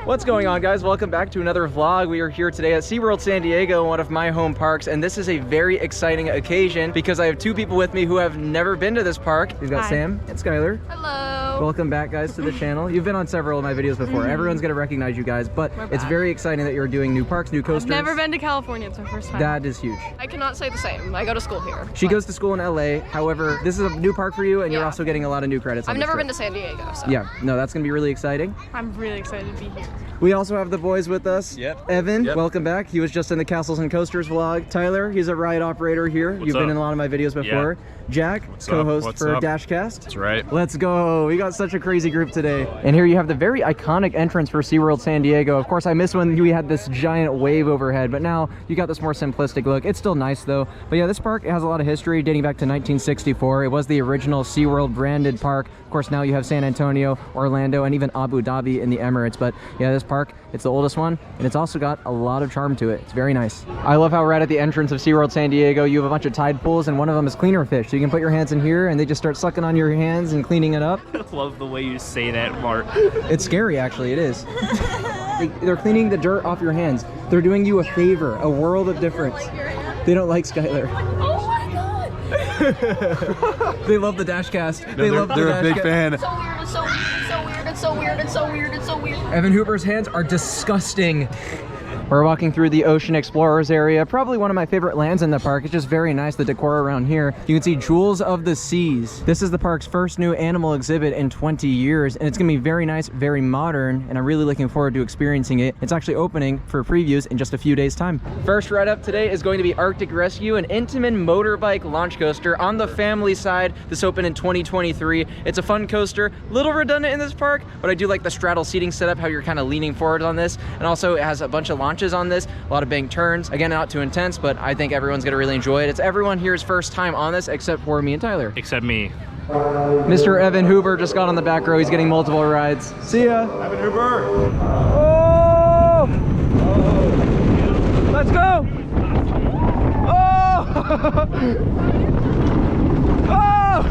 What's going on, guys? Welcome back to another vlog. We are here today at SeaWorld San Diego, one of my home parks, and this is a very exciting occasion because I have two people with me who have never been to this park. We've got Hi. Sam and Skylar. Hello. Welcome back, guys, to the channel. You've been on several of my videos before. Everyone's gonna recognize you guys, but it's very exciting that you're doing new parks, new coasters. I've never been to California. It's my first time. That is huge. I cannot say the same. I go to school here. She goes to school in LA. However, this is a new park for you, and you're Yeah. also getting a lot of new credits. I've on this never trip. been to San Diego, so. Yeah, no, that's gonna be really exciting. I'm really excited to be here. We also have the boys with us. Yep. Evan, Yep. welcome back. He was just in the Castles and Coasters vlog. Tyler, he's a ride operator here. You've been in a lot of my videos before. Jack, co-host for Dashcast. That's right. Let's go. We got such a crazy group today. And here you have the very iconic entrance for SeaWorld San Diego. Of course, I miss when we had this giant wave overhead, but now you got this more simplistic look. It's still nice though. But yeah, this park has a lot of history dating back to 1964. It was the original SeaWorld branded park. Of course, now you have San Antonio, Orlando, and even Abu Dhabi in the Emirates. But yeah, this park, it's the oldest one, and it's also got a lot of charm to it. It's very nice. I love how right at the entrance of SeaWorld San Diego, you have a bunch of tide pools, and one of them is cleaner fish. So you can put your hands in here, and they just start sucking on your hands and cleaning it up. I love the way you say that, Mark. It's scary, actually. It is. They're cleaning the dirt off your hands. They're doing you a favor, a world of difference. They don't like Skylar. Oh my god! They love the Dashcast. They're a big fan. It's so weird, it's so weird, it's so weird, it's so weird, it's so weird, it's so weird. Evan Hooper's hands are disgusting. We're walking through the Ocean Explorers area, probably one of my favorite lands in the park. It's just very nice, the decor around here. You can see Jewels of the Seas. This is the park's first new animal exhibit in 20 years, and it's gonna be very nice, very modern, and I'm really looking forward to experiencing it. It's actually opening for previews in just a few days' time. First ride up today is going to be Arctic Rescue, an Intamin motorbike launch coaster on the family side. This opened in 2023. It's a fun coaster, little redundant in this park, but I do like the straddle seating setup, how you're kind of leaning forward on this, and also it has a bunch of launches on this, a lot of bank turns. Again, not too intense, but I think everyone's gonna really enjoy it. It's everyone here's first time on this except for me and Tyler. Except me. Mr. Evan Hoover just got on the back row. He's getting multiple rides. See ya. Evan Hooper. Oh! Let's go! Oh! Oh!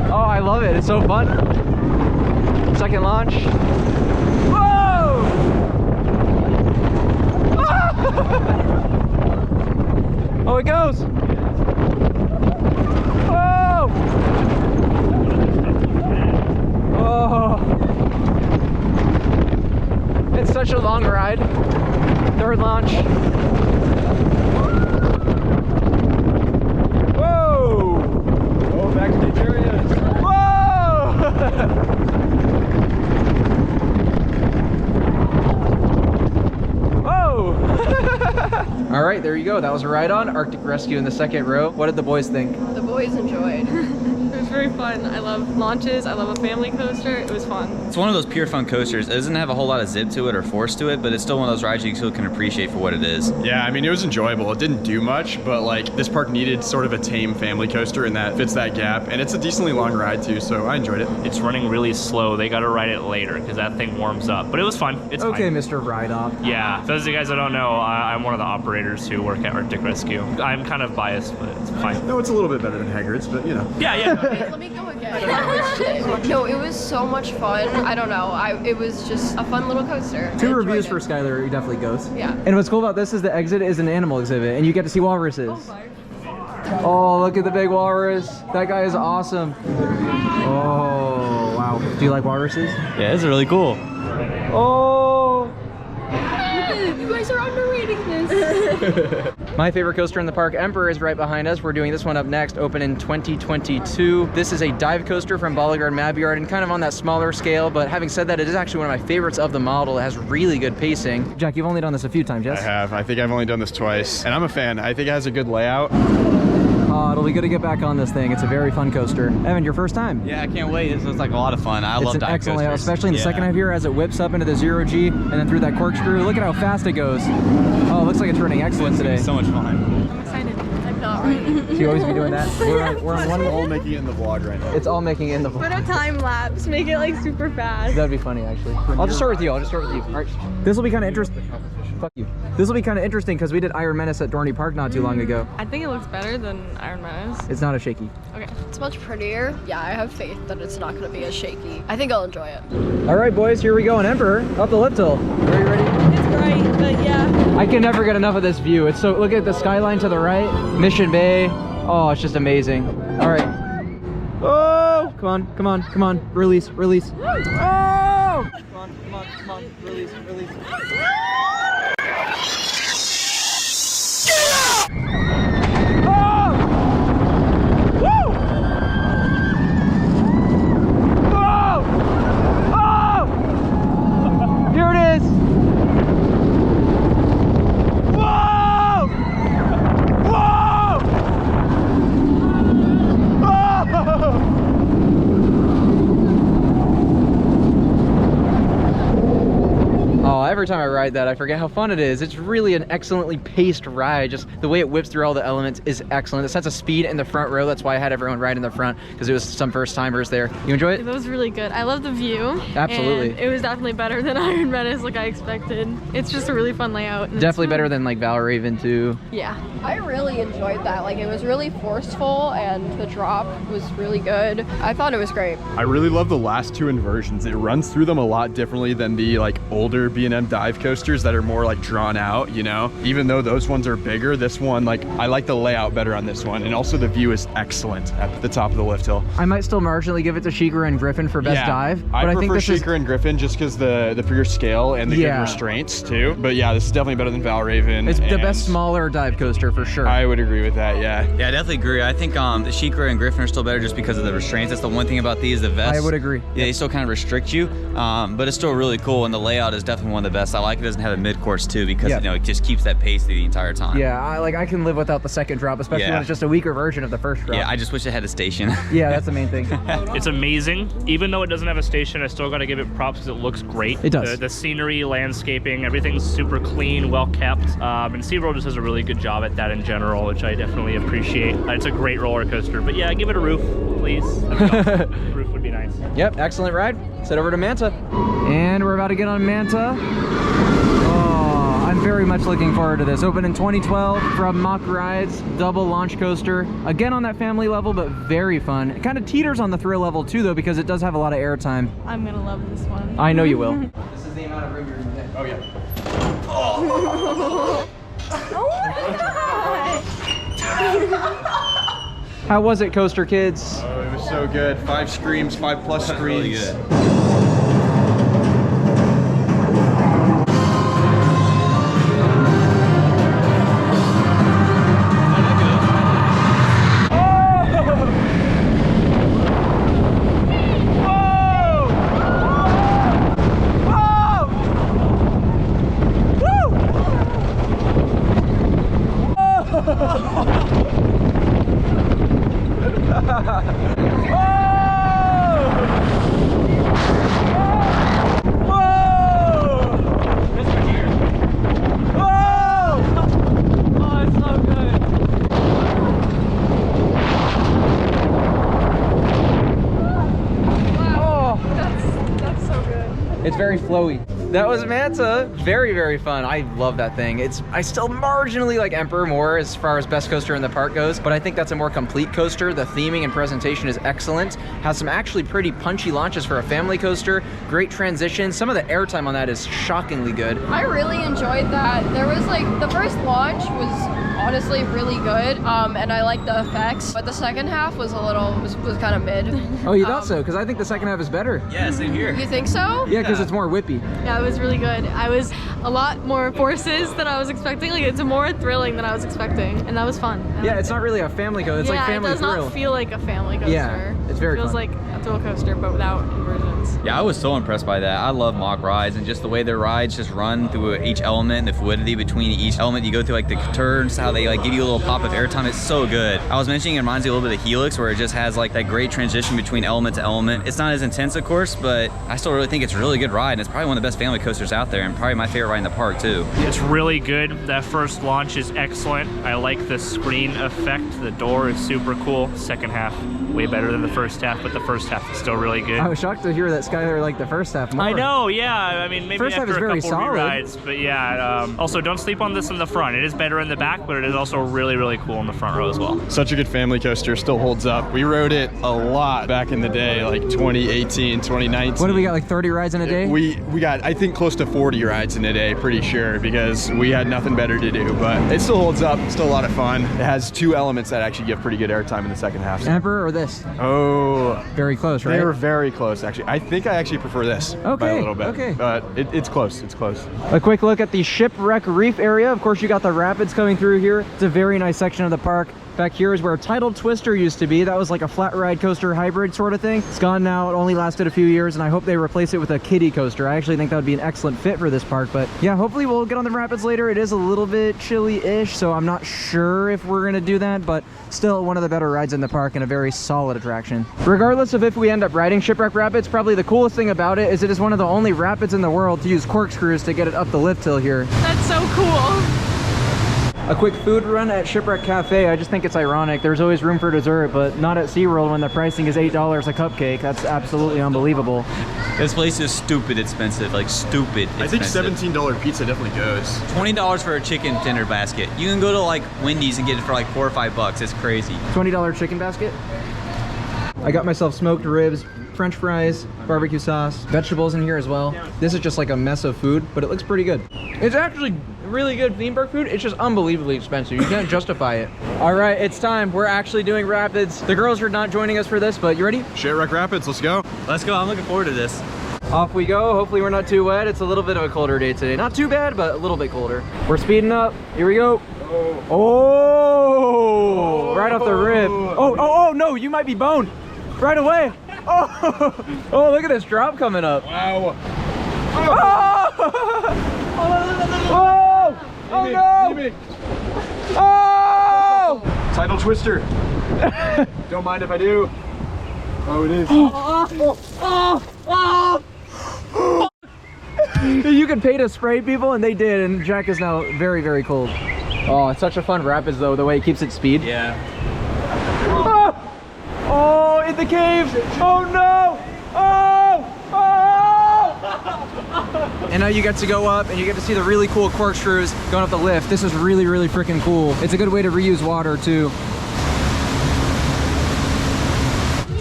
Oh, I love it. It's so fun. Second launch. Whoa! Oh, it goes. Oh! Oh! It's such a long ride. Third launch. Whoa! Oh, back to the areas. All right, there you go. That was a ride on Arctic Rescue in the second row. What did the boys think? The boys enjoyed. It was very fun. I love launches. I love a family coaster. It was fun. It's one of those pure fun coasters. It doesn't have a whole lot of zip to it or force to it, but it's still one of those rides you still can appreciate for what it is. Yeah, I mean, it was enjoyable. It didn't do much, but like this park needed sort of a tame family coaster, and that fits that gap. And it's a decently long ride too, so I enjoyed it. It's running really slow. They got to ride it later because that thing warms up. But it was fun. It's Okay, fine. Mr. Ride Op. Yeah. For those of you guys that don't know, I'm one of the operators who work at Arctic Rescue. I'm kind of biased, but it's fine. No, it's a little bit better than Hagrid's, but you know. Yeah, yeah. Let me go again. No, it was so much fun. I don't know. It was just a fun little coaster. I Two enjoyed reviews it. for Skylar. He definitely goes. Yeah. And what's cool about this is the exit is an animal exhibit, and you get to see walruses. Oh, look at the big walrus. That guy is awesome. Oh, wow. Do you like walruses? Yeah, it's really cool. Oh! You guys are underrating this. My favorite coaster in the park, Emperor, is right behind us. We're doing this one up next, open in 2022. This is a dive coaster from Bolligard Mabbyard and kind of on that smaller scale, but having said that, it is actually one of my favorites of the model. It has really good pacing. Jack, you've only done this a few times, yes? I have. I think I've only done this twice, and I'm a fan. I think it has a good layout. Oh, it'll be good to get back on this thing. It's a very fun coaster. Evan, your first time? Yeah, I can't wait. This looks like a lot of fun. I love It's an dive excellent layout, coasters. especially in the second half here as it whips up into the 0G and then through that corkscrew. Look at how fast it goes. Oh, it looks like it's running excellent today. So much fun. I'm excited. I'm not ready. You always be doing that? We're on one All making it in the vlog right now. It's all making it in the Put vlog. a time lapse. Make it like super fast. That'd be funny, actually. I'll just start with you. All right. This will be kind of interesting. Fuck you. This will be kind of interesting because we did Iron Menace at Dorney Park not too long ago. I think it looks better than Iron Menace. It's not a shaky. Okay. It's much prettier. Yeah, I have faith that it's not gonna be as shaky. I think I'll enjoy it. All right, boys, here we go on Emperor up the lift hill. Are you ready? It's great, but yeah. I can never get enough of this view. It's so, look at the skyline to the right, Mission Bay. Oh, it's just amazing. All right. Oh, come on, come on, come on. Release, release. Oh! Come on, come on, come on. Release, release. Every time I ride that, I forget how fun it is. It's really an excellently paced ride. Just the way it whips through all the elements is excellent. It sets a speed in the front row. That's why I had everyone ride in the front, because it was some first timers there. You enjoy it? It was really good. I love the view. Absolutely. And it was definitely better than Iron Menace like I expected. It's just a really fun layout. Definitely better than like Valraven too. Yeah. I really enjoyed that. Like, it was really forceful and the drop was really good. I thought it was great. I really love the last two inversions. It runs through them a lot differently than the like older B&M dive coasters that are more like drawn out, you know? Even though those ones are bigger, this one, like, I like the layout better on this one. And also the view is excellent at the top of the lift hill. I might still marginally give it to Sheikah and Griffin for best dive. But I I think prefer this Sheikah and Griffin just because the pure scale and the good restraints too. But yeah, this is definitely better than Valraven. It's the best smaller dive coaster for sure. I would agree with that, yeah. Yeah, I definitely agree. I think the Sheikah and Griffin are still better just because of the restraints. That's the one thing about these, the vests. I would agree. Yeah, they still kind of restrict you, but it's still really cool, and the layout is definitely one of the best. I like it doesn't have a mid-course too, because you know, it just keeps that pace the entire time. Yeah, I can live without the second drop, especially when it's just a weaker version of the first drop. Yeah, I just wish it had a station. Yeah, that's the main thing. It's amazing. Even though it doesn't have a station, I still got to give it props because it looks great. It does. The scenery, landscaping, everything's super clean, well kept. And SeaWorld just does a really good job at that in general, which I definitely appreciate. It's a great roller coaster, but yeah, give it a roof, please. Awesome. Roof would be nice. Yep, excellent ride. Let's head over to Manta. And we're about to get on Manta. I'm very much looking forward to this. Opened in 2012 from Mock Rides, double launch coaster. Again on that family level, but very fun. It kind of teeters on the thrill level too though, because it does have a lot of airtime. I'm gonna love this one. I know you will. This is the amount of room you're gonna get. Oh yeah. Oh my god! How was it, Coaster Kids? Oh, it was so good. 5 screams, 5+ screens. Really good. It's very flowy. That was Manta. Very, very fun. I love that thing. I still marginally like Emperor more as far as best coaster in the park goes, but I think that's a more complete coaster. The theming and presentation is excellent. Has some actually pretty punchy launches for a family coaster. Great transition. Some of the airtime on that is shockingly good. I really enjoyed that. There was like, the first launch was honestly really good, and I liked the effects, but the second half was a little, was kind of mid. Oh, you thought so? Because I think the second half is better. Yeah, same here. You think so? Yeah, because it's more whippy. Yeah, it was really good. I was a lot more forces than I was expecting. Like, it's more thrilling than I was expecting, and that was fun. Yeah, it's not really a family coaster. It's like family it does thrill. not feel like a family coaster. Yeah, it's very It feels fun. like a thrill coaster, but without inversions. Yeah, I was so impressed by that. I love mock rides and just the way their rides just run through each element and the fluidity between each element. You go through like the turns, how They like give you a little pop of airtime. It's so good. I was mentioning it reminds you a little bit of Helix, where it just has like that great transition between element to element. It's not as intense, of course, but I still really think it's a really good ride, and it's probably one of the best family coasters out there, and probably my favorite ride in the park too. It's really good. That first launch is excellent. I like the screen effect. The door is super cool. Second half, way better than the first half, but the first half is still really good. I was shocked to hear that Skyler liked the first half more. I know, yeah. I mean, maybe First half after is a very couple solid. rides, but yeah. Also, don't sleep on this in the front. It is better in the back, but it is also really, really cool in the front row as well. Such a good family coaster, still holds up. We rode it a lot back in the day, like 2018, 2019. What do we got, like 30 rides in a day? We got, I think, close to 40 rides in a day, pretty sure, because we had nothing better to do, but it still holds up. It's still a lot of fun. It has two elements that actually give pretty good airtime in the second half. Emperor or this? Oh, Very close, right? they were very close, actually. I think I actually prefer this by Okay, a little bit. okay. But it's close, it's close. A quick look at the Shipwreck Reef area. Of course, you got the rapids coming through here. It's a very nice section of the park. Back here is where Tidal Twister used to be. That was like a flat ride coaster hybrid sort of thing. It's gone now. It only lasted a few years, and I hope they replace it with a kiddie coaster. I actually think that would be an excellent fit for this park. But yeah, hopefully we'll get on the rapids later. It is a little bit chilly-ish, so I'm not sure if we're gonna do that, but still one of the better rides in the park and a very solid attraction. Regardless of if we end up riding Shipwreck Rapids, probably the coolest thing about it is it is one of the only rapids in the world to use corkscrews to get it up the lift hill here. That's so cool. A quick food run at Shipwreck Cafe. I just think it's ironic. There's always room for dessert, but not at SeaWorld when the pricing is $8 a cupcake. That's absolutely unbelievable. This place is stupid expensive, like stupid expensive. I think $17 pizza definitely goes. $20 for a chicken tender basket. You can go to like Wendy's and get it for like $4 or $5. It's crazy. $20 chicken basket. I got myself smoked ribs, French fries, barbecue sauce, vegetables in here as well. This is just like a mess of food, but it looks pretty good. It's actually really good theme park food. It's just unbelievably expensive. You can't justify it. All right, it's time. We're actually doing rapids. The girls are not joining us for this, but you ready? Shipwreck Rapids, let's go. Let's go. I'm looking forward to this. Off we go. Hopefully we're not too wet. It's a little bit of a colder day today. Not too bad, but a little bit colder. We're speeding up. Here we go. Oh, right off the rib. Oh, no, you might be boned right away. Oh, look at this drop coming up. Wow. Oh, oh no. Oh! Tidal Twister. Don't mind if I do. Oh, it is. You could pay to spray people, and they did, and Jack is now very, very cold. Oh, it's such a fun rapids, though, the way it keeps its speed. Yeah. Oh, in the cave! Oh no! Oh! Oh! And now you get to go up and you get to see the really cool corkscrews going up the lift. This is really, really freaking cool. It's a good way to reuse water too.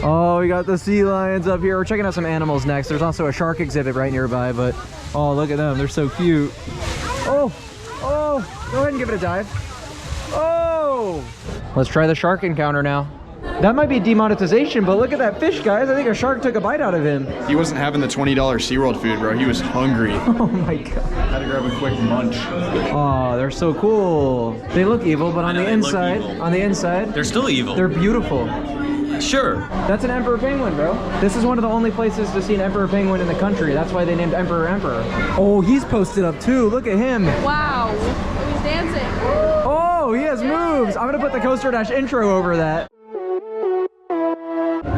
Oh, we got the sea lions up here. We're checking out some animals next. There's also a shark exhibit right nearby, but oh, look at them. They're so cute. Oh, oh, go ahead and give it a dive. Oh! Let's try the shark encounter now. That might be demonetization, but look at that fish, guys. I think a shark took a bite out of him. He wasn't having the $20 SeaWorld food, bro. He was hungry. Oh my god. Had to grab a quick munch. Oh, they're so cool. They look evil, but on know, the they look inside, evil. They're still evil. they're beautiful. Sure. That's an emperor penguin, bro. This is one of the only places to see an emperor penguin in the country. That's why they named Emperor. Oh, he's posted up too. Look at him. Wow. He's dancing. Oh, he has moves. I'm gonna put the Coaster Dash intro over that.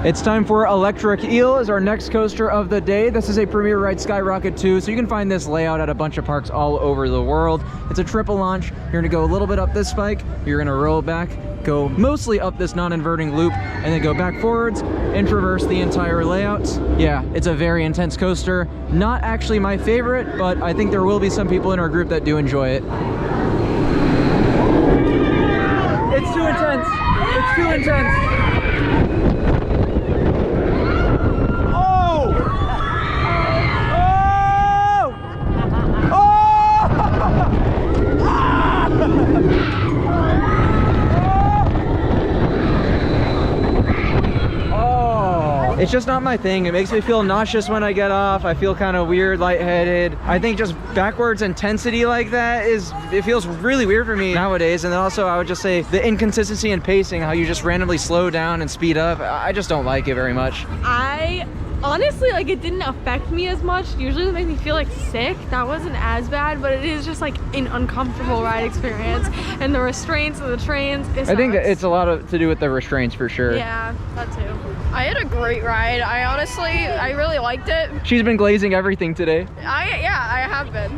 It's time for Electric Eel as our next coaster of the day. This is a Premier Ride Skyrocket 2, so you can find this layout at a bunch of parks all over the world. It's a triple launch. You're gonna go a little bit up this spike, you're gonna roll back, go mostly up this non-inverting loop, and then go back forwards and traverse the entire layout. Yeah, it's a very intense coaster. Not actually my favorite, but I think there will be some people in our group that do enjoy it. It's too intense. It's too intense. It's just not my thing. It makes me feel nauseous when I get off. I feel kind of weird, lightheaded. I think just backwards intensity like that it feels really weird for me nowadays. And then also I would just say the inconsistency in pacing, how you just randomly slow down and speed up. I just don't like it very much. I honestly, like, it didn't affect me as much. Usually it makes me feel like sick. That wasn't as bad, but it is just like an uncomfortable ride experience. And the restraints of the trains. I think that it's a lot to do with the restraints for sure. Yeah, that too. I had a great ride. I really liked it. She's been glazing everything today. I have been.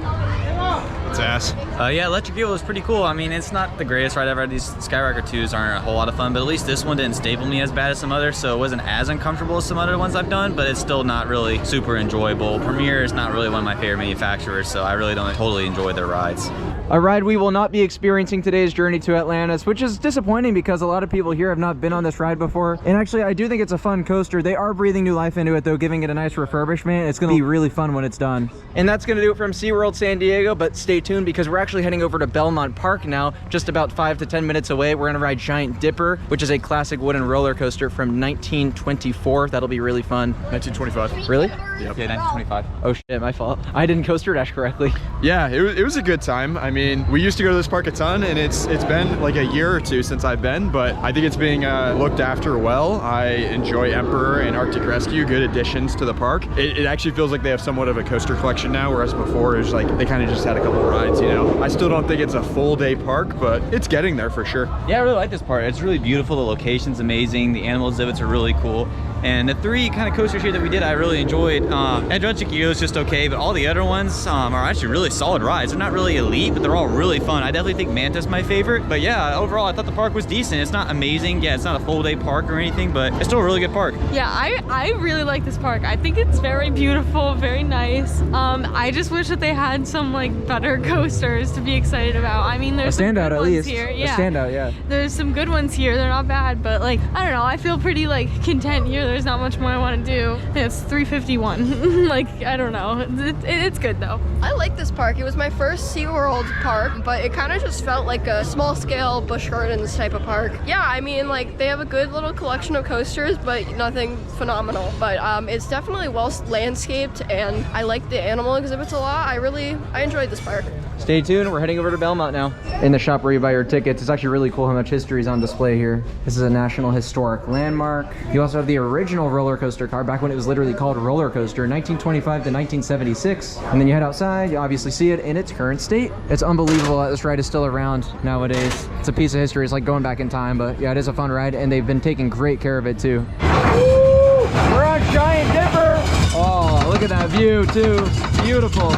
It's ass. Yeah, Electric Eel was pretty cool. I mean, it's not the greatest ride I've ever had. These Skyrocker 2s aren't a whole lot of fun, but at least this one didn't staple me as bad as some others, so it wasn't as uncomfortable as some other ones I've done, but it's still not really super enjoyable. Premier is not really one of my favorite manufacturers, so I really don't totally enjoy their rides. A ride we will not be experiencing today's journey to Atlantis, which is disappointing because a lot of people here have not been on this ride before. And actually, I do think it's a fun coaster. They are breathing new life into it though, giving it a nice refurbishment. It's gonna be really fun when it's done. And that's gonna do it from SeaWorld San Diego, but stay tuned because we're actually heading over to Belmont Park now, just about 5 to 10 minutes away. We're gonna ride Giant Dipper, which is a classic wooden roller coaster from 1924. That'll be really fun. 1925. Really? Yep. Yeah, 1925. Oh shit, my fault. I didn't coaster dash correctly. Yeah, it was a good time. I mean, we used to go to this park a ton, and it's been like a year or two since I've been, but I think it's being looked after well. I enjoy Emperor and Arctic Rescue, good additions to the park. It actually feels like they have somewhat of a coaster collection now, whereas before it was like they kind of just had a couple rides, you know. I still don't think it's a full day park, but it's getting there for sure. Yeah, I really like this part. It's really beautiful. The location's amazing. The animal exhibits are really cool. And the 3 kind of coasters here that we did, I really enjoyed. Adventure Eel is just okay, but all the other ones are actually really solid rides. They're not really elite, but they're all really fun. I definitely think Manta's my favorite. But yeah, overall, I thought the park was decent. It's not amazing. Yeah, it's not a full day park or anything, but it's still a really good park. Yeah, I really like this park. I think it's very beautiful, very nice. I just wish that they had some like better coasters to be excited about. I mean, there's A standout some good at ones least. here. Yeah. A standout, yeah. There's some good ones here. They're not bad, but like, I don't know. I feel pretty like content here. There's not much more I want to do. It's 351. Like, I don't know. It's good though. I like this park. It was my first SeaWorld park, but it kind of just felt like a small scale Busch Gardens type of park. Yeah, I mean, like, they have a good little collection of coasters, but nothing phenomenal. But it's definitely well landscaped, and I like the animal exhibits a lot. I enjoyed this park. Stay tuned, we're heading over to Belmont now. In the shop where you buy your tickets, it's actually really cool how much history is on display here. This is a National Historic Landmark. You also have the original roller coaster car, back when it was literally called Roller Coaster, 1925 to 1976. And then you head outside, you obviously see it in its current state. It's unbelievable that this ride is still around nowadays. It's a piece of history, it's like going back in time, but yeah, it is a fun ride, and they've been taking great care of it too. Woo! We're on Giant Dipper! Oh, look at that view too, beautiful.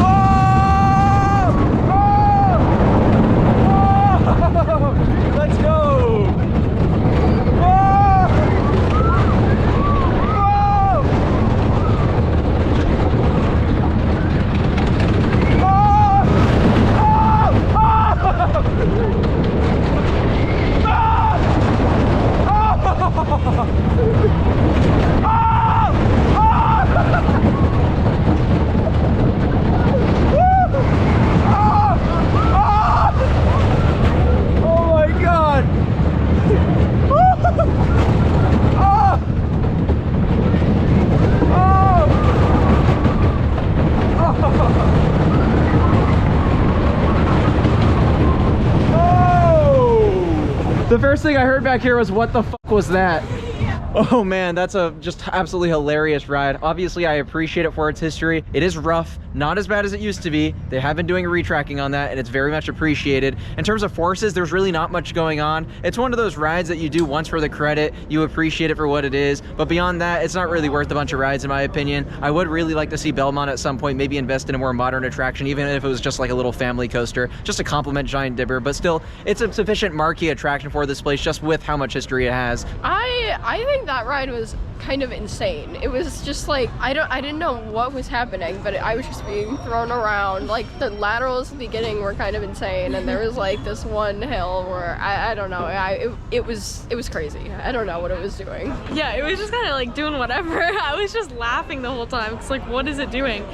Oh! Let's go! Whoa! Whoa! The first thing I heard back here was, what the fuck was that? Oh man, that's a just absolutely hilarious ride. Obviously, I appreciate it for its history. It is rough, not as bad as it used to be. They have been doing a retracking on that, and it's very much appreciated. In terms of forces, there's really not much going on. It's one of those rides that you do once for the credit. You appreciate it for what it is, but beyond that, it's not really worth a bunch of rides in my opinion. I would really like to see Belmont at some point maybe invest in a more modern attraction, even if it was just like a little family coaster, just to complement Giant Dipper, but still, it's a sufficient marquee attraction for this place just with how much history it has. I think that ride was kind of insane. It was just like, I didn't know what was happening, but I was just being thrown around. Like, the laterals at the beginning were kind of insane, and there was like this one hill where I don't know, it was crazy. I don't know what it was doing. Yeah, it was just kind of like doing whatever. I was just laughing the whole time. It's like, what is it doing?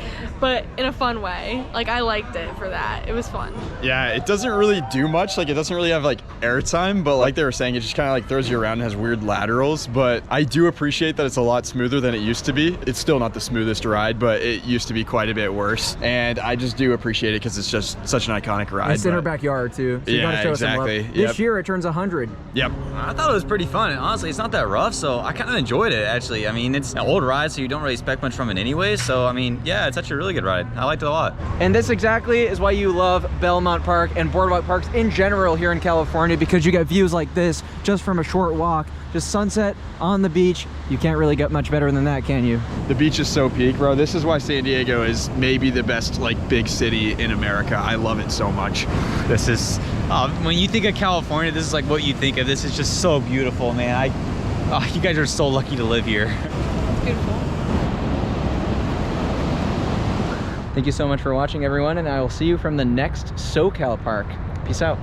But in a fun way. Like, I liked it for that. It was fun. Yeah, it doesn't really do much. Like, it doesn't really have like airtime, but like they were saying, it just kind of like throws you around and has weird laterals. But I do appreciate appreciate that it's a lot smoother than it used to be. It's still not the smoothest ride, but it used to be quite a bit worse. And I just do appreciate it because it's just such an iconic ride. It's in our backyard too. So you Yeah, gotta show us some love. exactly. This Yep. year it turns 100. Yep. I thought it was pretty fun, and honestly, it's not that rough, so I kind of enjoyed it, actually. I mean, it's an old ride, so you don't really expect much from it anyway, so I mean, yeah, it's actually a really good ride. I liked it a lot. And this exactly is why you love Belmont Park and boardwalk parks in general here in California, because you get views like this just from a short walk, just sunset on the beach. You can't really get much better than that, can you? The beach is so peak, bro. This is why San Diego is maybe the best like big city in America. I love it so much. This is, when you think of California, this is like what you think of. This is just so beautiful, man. You guys are so lucky to live here. It's beautiful. Thank you so much for watching, everyone, and I will see you from the next SoCal park. Peace out.